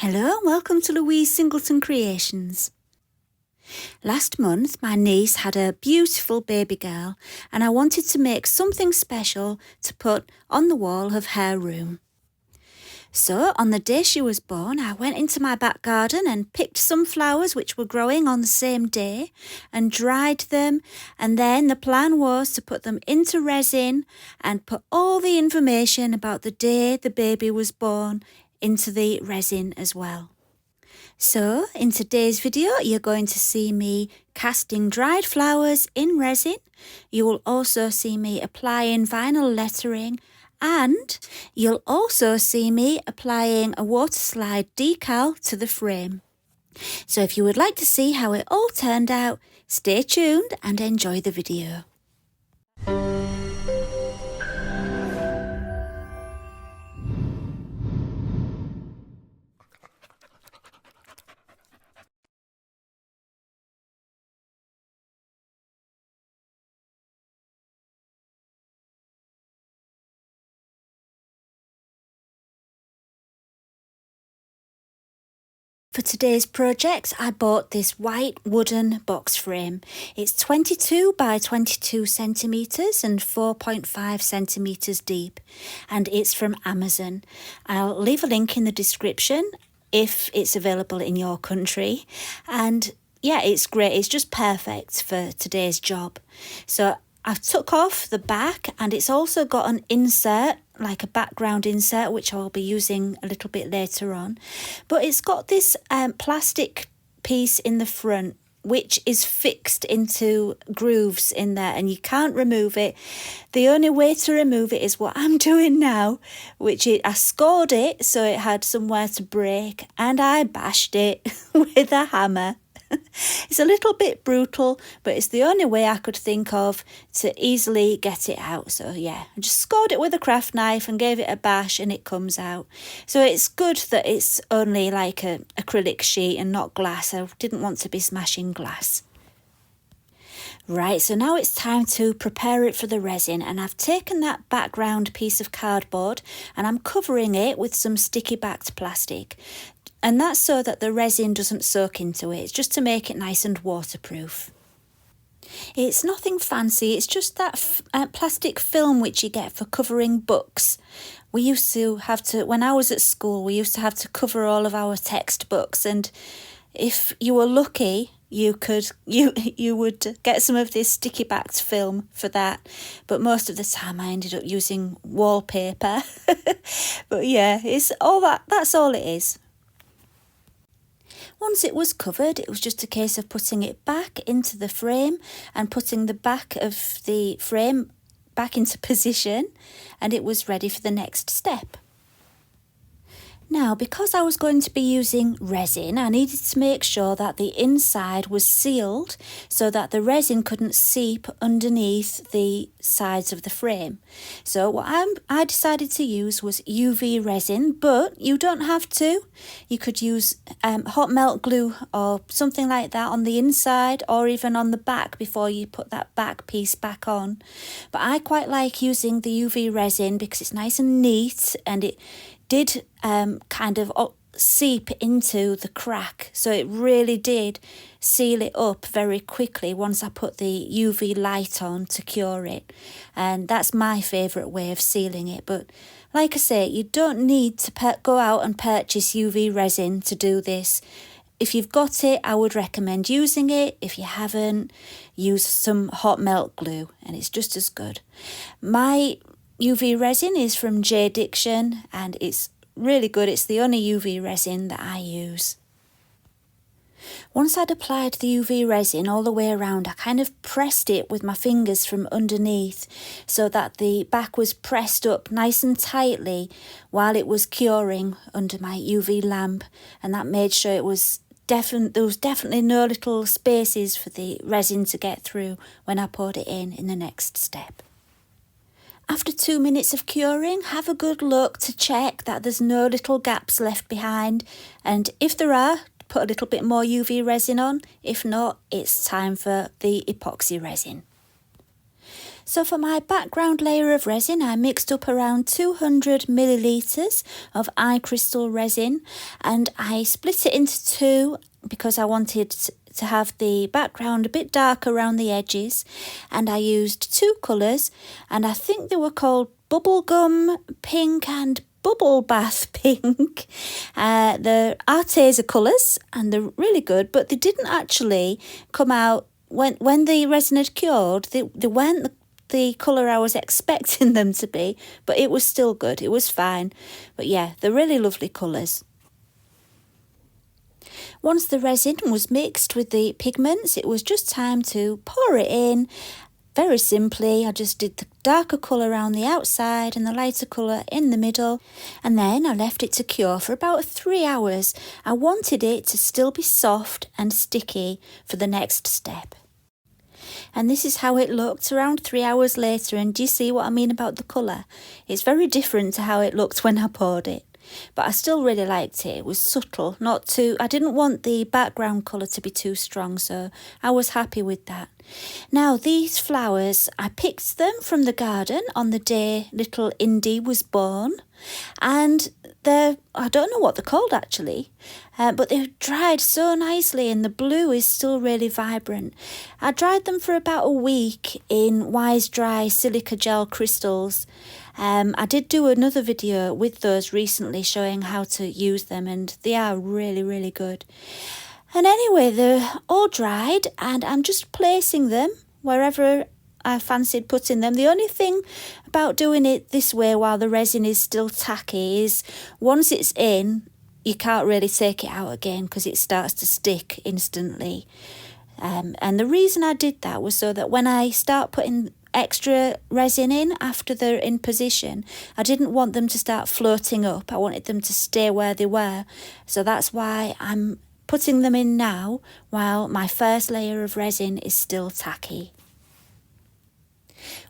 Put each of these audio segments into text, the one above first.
Hello and welcome to Louise Singleton Creations. Last month my niece had a beautiful baby girl and I wanted to make something special to put on the wall of her room. So on the day she was born I went into my back garden and picked some flowers which were growing on the same day and dried them, and then the plan was to put them into resin and put all the information about the day the baby was born into the resin as well. So in today's video you're going to see me casting dried flowers in resin. You will also see me applying vinyl lettering, and you'll also see me applying a water slide decal to the frame. So if you would like to see how it all turned out, stay tuned and enjoy the video. For today's project, I bought this white wooden box frame. It's 22 by 22 centimetres and 4.5 centimetres deep, and it's from Amazon. I'll leave a link in the description if it's available in your country. And yeah, it's great. It's just perfect for today's job. So I've took off the back, and it's also got an insert, like a background insert, which I'll be using a little bit later on. But it's got this plastic piece in the front which is fixed into grooves in there and you can't remove it. The only way to remove it is what I'm doing now, which is I scored it so it had somewhere to break and I bashed it with a hammer. It's a little bit brutal, but it's the only way I could think of to easily get it out. So yeah, I just scored it with a craft knife and gave it a bash and it comes out. So it's good that it's only like an acrylic sheet and not glass. I didn't want to be smashing glass. Right, so now it's time to prepare it for the resin, and I've taken that background piece of cardboard and I'm covering it with some sticky backed plastic. And that's so that the resin doesn't soak into it. It's just to make it nice and waterproof. It's nothing fancy, it's just that plastic film which you get for covering books. We used to have to, when I was at school, we used to have to cover all of our textbooks, and if you were lucky, you would get some of this sticky backed film for that. But most of the time I ended up using wallpaper. But yeah, it's all that's all it is. Once it was covered, it was just a case of putting it back into the frame and putting the back of the frame back into position, and it was ready for the next step. Now, because I was going to be using resin, I needed to make sure that the inside was sealed so that the resin couldn't seep underneath the sides of the frame. So what I decided to use was UV resin, but you don't have to. You could use hot melt glue or something like that on the inside or even on the back before you put that back piece back on. But I quite like using the UV resin because it's nice and neat, and it did kind of seep into the crack, so it really did seal it up very quickly once I put the UV light on to cure it, and that's my favourite way of sealing it. But like I say, you don't need to go out and purchase UV resin to do this. If you've got it, I would recommend using it. If you haven't, use some hot melt glue and it's just as good. My UV resin is from J Diction and it's really good. It's the only UV resin that I use. Once I'd applied the UV resin all the way around, I kind of pressed it with my fingers from underneath so that the back was pressed up nice and tightly while it was curing under my UV lamp, and that made sure it was there was definitely no little spaces for the resin to get through when I poured it in the next step. After 2 minutes of curing, have a good look to check that there's no little gaps left behind, and if there are, put a little bit more UV resin on. If not, it's time for the epoxy resin. So for my background layer of resin, I mixed up around 200 millilitres of iCRYSTAL resin, and I split it into two because I wanted to have the background a bit dark around the edges, and I used two colours, and I think they were called Bubblegum Pink and Bubble Bath Pink. The Arteza colours, and they're really good, but they didn't actually come out when the resin had cured. They weren't the colour I was expecting them to be, but it was still good. It was fine. But yeah, they're really lovely colours. Once the resin was mixed with the pigments, it was just time to pour it in. Very simply, I just did the darker colour around the outside and the lighter colour in the middle, and then I left it to cure for about 3 hours. I wanted it to still be soft and sticky for the next step. And this is how it looked around 3 hours later, and do you see what I mean about the colour? It's very different to how it looked when I poured it. But I still really liked it. It was subtle, not too... I didn't want the background colour to be too strong, so I was happy with that. Now, these flowers, I picked them from the garden on the day little Indy was born. And I don't know what they're called actually, but they've dried so nicely, and the blue is still really vibrant. I dried them for about a week in Wise Dry silica gel crystals. I did do another video with those recently showing how to use them, and they are really, really good. And anyway, they're all dried, and I'm just placing them wherever I fancied putting them. The only thing about doing it this way while the resin is still tacky is once it's in, you can't really take it out again because it starts to stick instantly. And the reason I did that was so that when I start putting extra resin in after they're in position, I didn't want them to start floating up. I wanted them to stay where they were. So that's why I'm putting them in now while my first layer of resin is still tacky.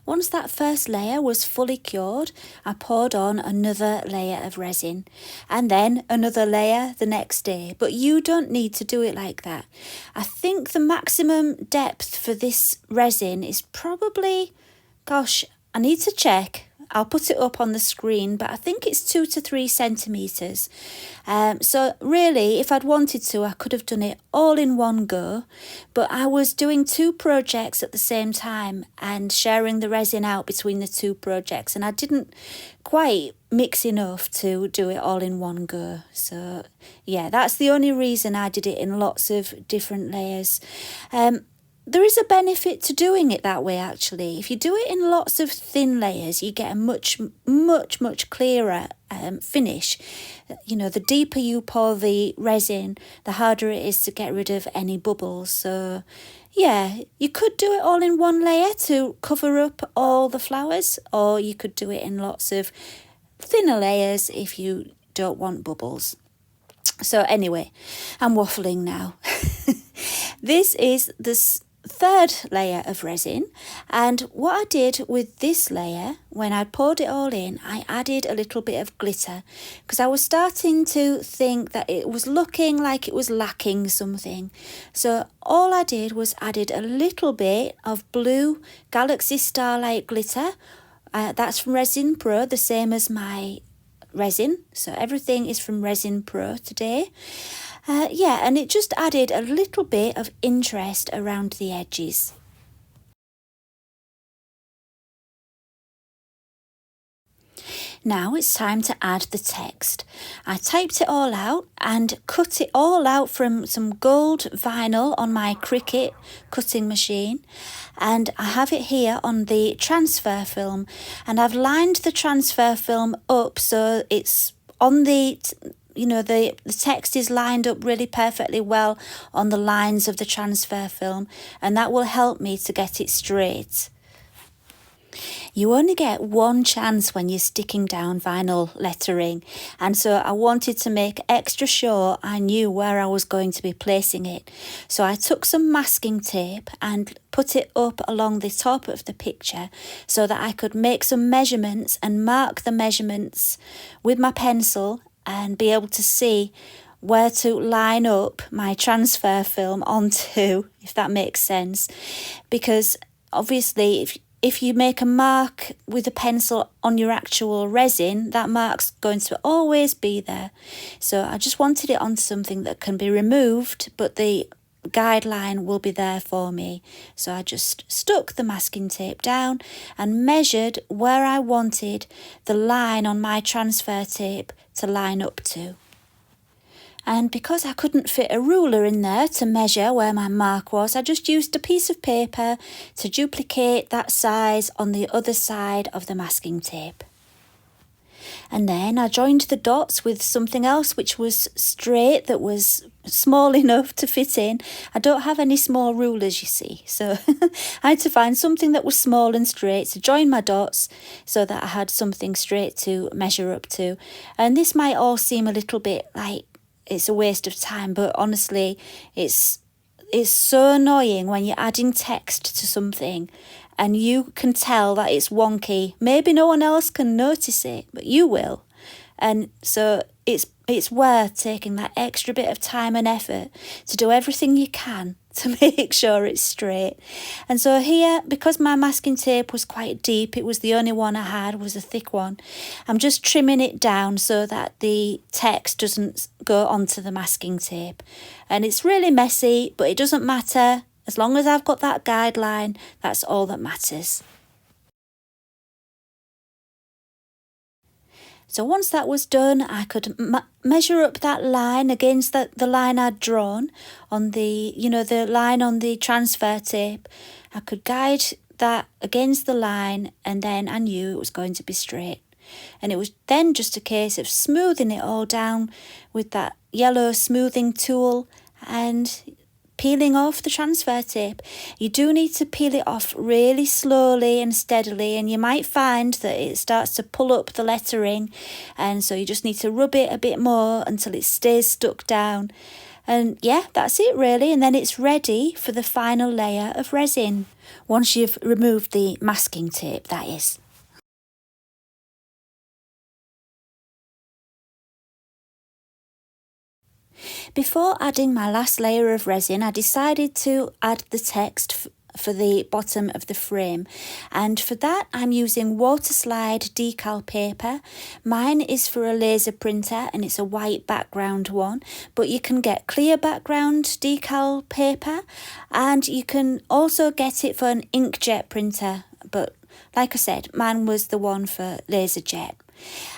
Once that first layer was fully cured, I poured on another layer of resin, and then another layer the next day. But you don't need to do it like that. I think the maximum depth for this resin is probably, gosh, I need to check. I'll put it up on the screen, but I think it's 2 to 3 centimetres. So really, if I'd wanted to, I could have done it all in one go, but I was doing 2 projects at the same time and sharing the resin out between the 2 projects, and I didn't quite mix enough to do it all in one go. So yeah, that's the only reason I did it in lots of different layers. There is a benefit to doing it that way actually. If you do it in lots of thin layers, you get a much clearer finish. You know, the deeper you pour the resin, the harder it is to get rid of any bubbles. So yeah, you could do it all in one layer to cover up all the flowers, or you could do it in lots of thinner layers if you don't want bubbles. So anyway, I'm waffling now. This is the third layer of resin, and what I did with this layer, when I poured it all in, I added a little bit of glitter because I was starting to think that it was looking like it was lacking something. So all I did was added a little bit of blue Galaxy Starlite glitter. That's from Resin Pro, the same as my resin. So everything is from Resin Pro today. Yeah, and it just added a little bit of interest around the edges. Now it's time to add the text. I typed it all out and cut it all out from some gold vinyl on my Cricut cutting machine, and I have it here on the transfer film, and I've lined the transfer film up so it's on the the text is lined up really perfectly well on the lines of the transfer film, and that will help me to get it straight. You only get one chance when you're sticking down vinyl lettering, and so I wanted to make extra sure I knew where I was going to be placing it. So I took some masking tape and put it up along the top of the picture so that I could make some measurements and mark the measurements with my pencil and be able to see where to line up my transfer film onto, if that makes sense. Because obviously if you make a mark with a pencil on your actual resin, that mark's going to always be there. So I just wanted it on something that can be removed, but the guideline will be there for me. So I just stuck the masking tape down and measured where I wanted the line on my transfer tape to line up to. And because I couldn't fit a ruler in there to measure where my mark was, I just used a piece of paper to duplicate that size on the other side of the masking tape. And then I joined the dots with something else which was straight, that was small enough to fit in. I don't have any small rulers, you see, so I had to find something that was small and straight to join my dots so that I had something straight to measure up to. And this might all seem a little bit like it's a waste of time, but honestly, it's so annoying when you're adding text to something and you can tell that it's wonky. Maybe no one else can notice it, but you will. And so it's worth taking that extra bit of time and effort to do everything you can to make sure it's straight. And so here, because my masking tape was quite deep, it was the only one I had, was a thick one, I'm just trimming it down so that the text doesn't go onto the masking tape. And it's really messy, but it doesn't matter. As long as I've got that guideline, that's all that matters. So once that was done, I could measure up that line against the line I'd drawn on the, the line on the transfer tape. I could guide that against the line, and then I knew it was going to be straight. And it was then just a case of smoothing it all down with that yellow smoothing tool and peeling off the transfer tape. You do need to peel it off really slowly and steadily, and you might find that it starts to pull up the lettering, and so you just need to rub it a bit more until it stays stuck down. And yeah, that's it really, and then it's ready for the final layer of resin, once you've removed the masking tape, that is. Before adding my last layer of resin, I decided to add the text for the bottom of the frame, and for that I'm using water slide decal paper. Mine is for a laser printer and it's a white background one, but you can get clear background decal paper, and you can also get it for an inkjet printer, but like I said, mine was the one for laserjet.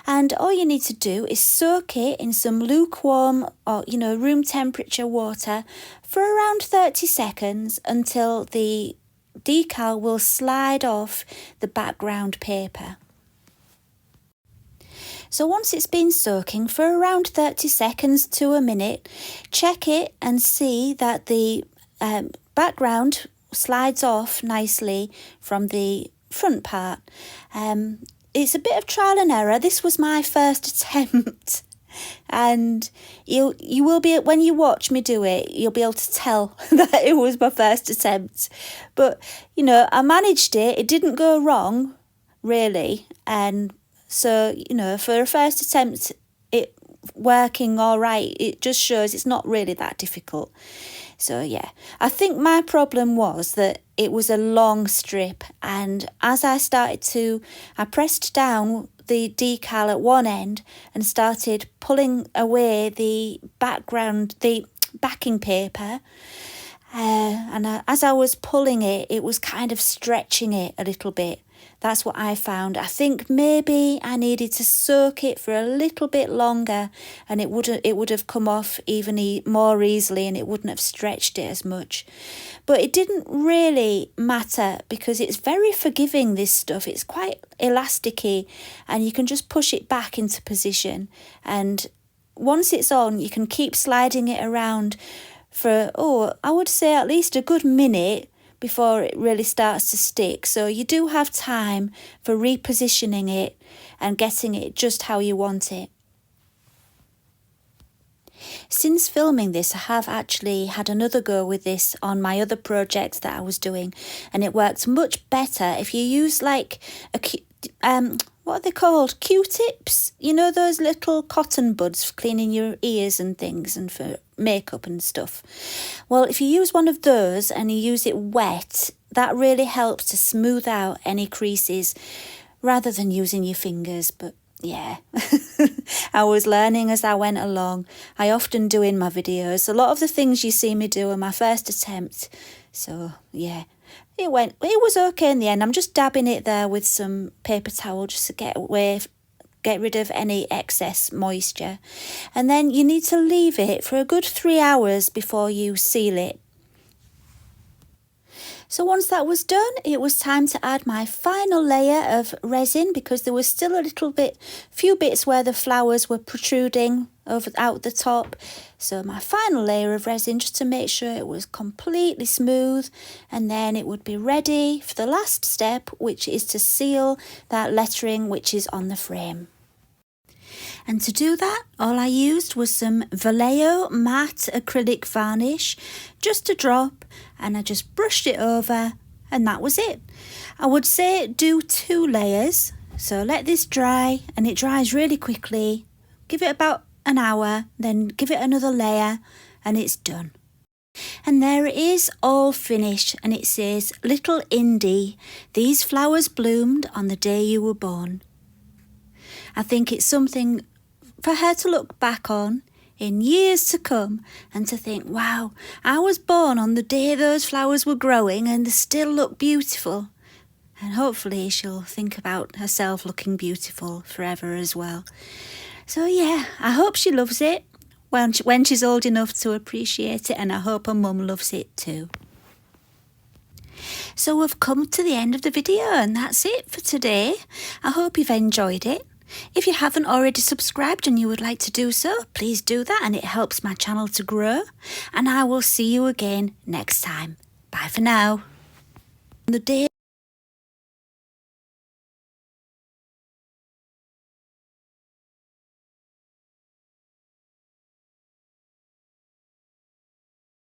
And all you need to do is soak it in some lukewarm or room temperature water for around 30 seconds until the decal will slide off the background paper. So once it's been soaking for around 30 seconds to a minute, check it and see that the background slides off nicely from the front part. It's a bit of trial and error. This was my first attempt, and you will be, when you watch me do it, you'll be able to tell that it was my first attempt. But I managed it. It didn't go wrong, really, and so for a first attempt, it working all right. It just shows it's not really that difficult. So yeah, I think my problem was that it was a long strip, and as I pressed down the decal at one end and started pulling away the backing paper, as I was pulling it, it was kind of stretching it a little bit. That's what I found. I think maybe I needed to soak it for a little bit longer, and it would have come off even more easily, and it wouldn't have stretched it as much. But it didn't really matter because it's very forgiving, this stuff. It's quite elasticy, and you can just push it back into position. And once it's on, you can keep sliding it around for, I would say at least a good minute before it really starts to stick. So you do have time for repositioning it and getting it just how you want it. Since filming this, I have actually had another go with this on my other projects that I was doing, and it works much better if you use like what are they called? Q-tips? Those little cotton buds for cleaning your ears and things and for makeup and stuff. Well, if you use one of those and you use it wet, that really helps to smooth out any creases rather than using your fingers. But yeah, I was learning as I went along. I often do in my videos. A lot of the things you see me do are my first attempt. So yeah, it was okay in the end. I'm just dabbing it there with some paper towel just to get rid of any excess moisture. And then you need to leave it for a good 3 hours before you seal it. So once that was done, it was time to add my final layer of resin, because there was still few bits where the flowers were protruding out the top. So my final layer of resin, just to make sure it was completely smooth, and then it would be ready for the last step, which is to seal that lettering which is on the frame. And to do that, all I used was some Vallejo matte acrylic varnish, just a drop, and I just brushed it over, and that was it. I would say do 2 layers, so let this dry, and it dries really quickly. Give it about an hour, then give it another layer, and it's done. And there it is, all finished, and it says, "Little Indy, these flowers bloomed on the day you were born." I think it's something for her to look back on in years to come and to think, wow, I was born on the day those flowers were growing and they still look beautiful. And hopefully she'll think about herself looking beautiful forever as well. So yeah, I hope she loves it when she's old enough to appreciate it, and I hope her mum loves it too. So we've come to the end of the video, and that's it for today. I hope you've enjoyed it. If you haven't already subscribed and you would like to do so, please do that, and it helps my channel to grow. And I will see you again next time. Bye for now. The day